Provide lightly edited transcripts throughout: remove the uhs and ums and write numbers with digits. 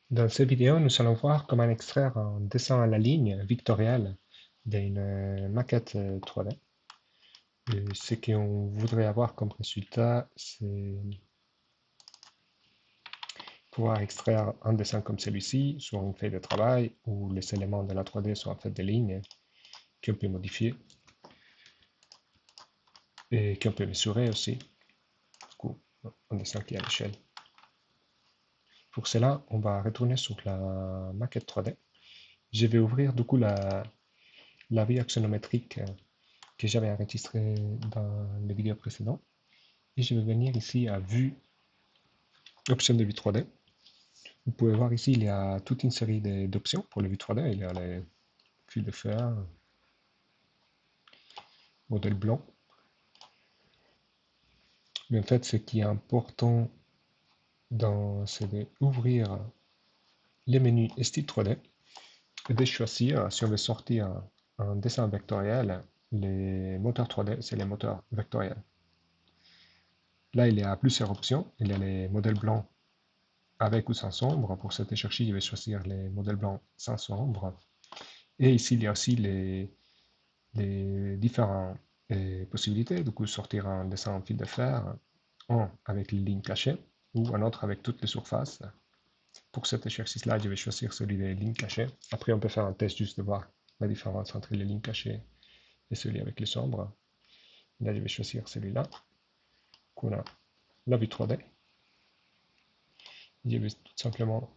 Dans cette vidéo, nous allons voir comment extraire un dessin à la ligne vectoriel d'une maquette 3D. Et ce qu'on voudrait avoir comme résultat, c'est pouvoir extraire un dessin comme celui-ci sur une feuille de travail où les éléments de la 3D sont en fait des lignes qu'on peut modifier et qu'on peut mesurer aussi. Du coup, un dessin qui est à l'échelle. Pour cela, on va retourner sur la maquette 3D. Je vais ouvrir du coup la vue axonométrique que j'avais enregistré dans les vidéos précédentes. Et je vais venir ici à Vue, option de vue 3D. Vous pouvez voir ici, il y a toute une série d'options pour le vue 3D. Il y a les fils de fer, modèle blanc. Mais en fait, ce qui est important c'est d'ouvrir les menus style 3D et de choisir, si on veut sortir un dessin vectoriel, les moteurs 3D, c'est les moteurs vectoriels. Là, il y a plusieurs options. Il y a les modèles blancs avec ou sans sombre. Pour cet exercice, je vais choisir les modèles blancs sans sombre. Et ici, il y a aussi les différentes possibilités. Du coup, sortir un dessin en fil de fer, un avec les lignes cachées ou un autre avec toutes les surfaces. Pour cet exercice-là, je vais choisir celui des lignes cachées. Après, on peut faire un test juste de voir la différence entre les lignes cachées et celui avec les sombres. Là, je vais choisir celui-là. On a la vue 3D. Je vais tout simplement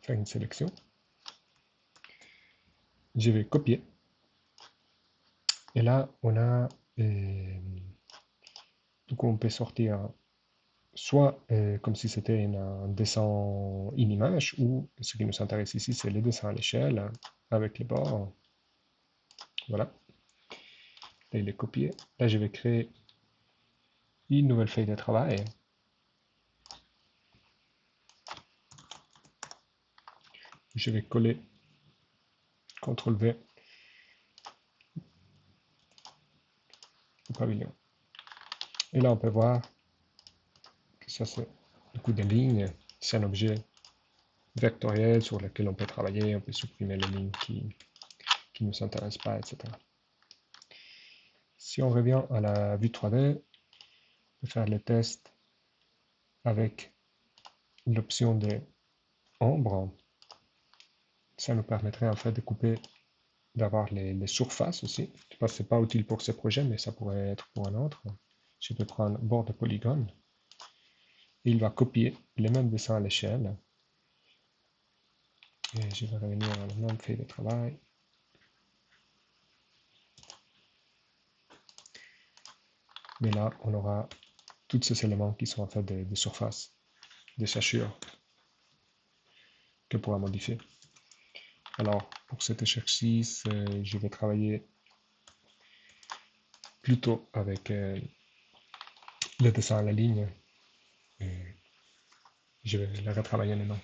faire une sélection. Je vais copier. Et là, on a, du coup, on peut sortir soit comme si c'était un dessin, une image, ou ce qui nous intéresse ici, c'est les dessins à l'échelle avec les bords. Voilà. Là, il est copié. Là, je vais créer une nouvelle feuille de travail. Je vais coller CTRL-V au pavillon. Et là, on peut voir que ça, c'est du coup des lignes. C'est un objet vectoriel sur lequel on peut travailler. On peut supprimer les lignes qui ne nous intéressent pas, etc. Si on revient à la vue 3D, on peut faire le test avec l'option de ombre. Ça nous permettrait en fait de couper, d'avoir les surfaces aussi. Je pense que ce n'est pas utile pour ce projet, mais ça pourrait être pour un autre. Je peux prendre bord de polygone. Et il va copier les mêmes dessins à l'échelle. Et je vais revenir à la même feuille de travail. Mais là, on aura tous ces éléments qui sont en fait des surfaces, des chachures que pourra modifier. Alors, pour cet exercice, je vais travailler plutôt avec le dessin à la ligne. Et je vais le retravailler maintenant.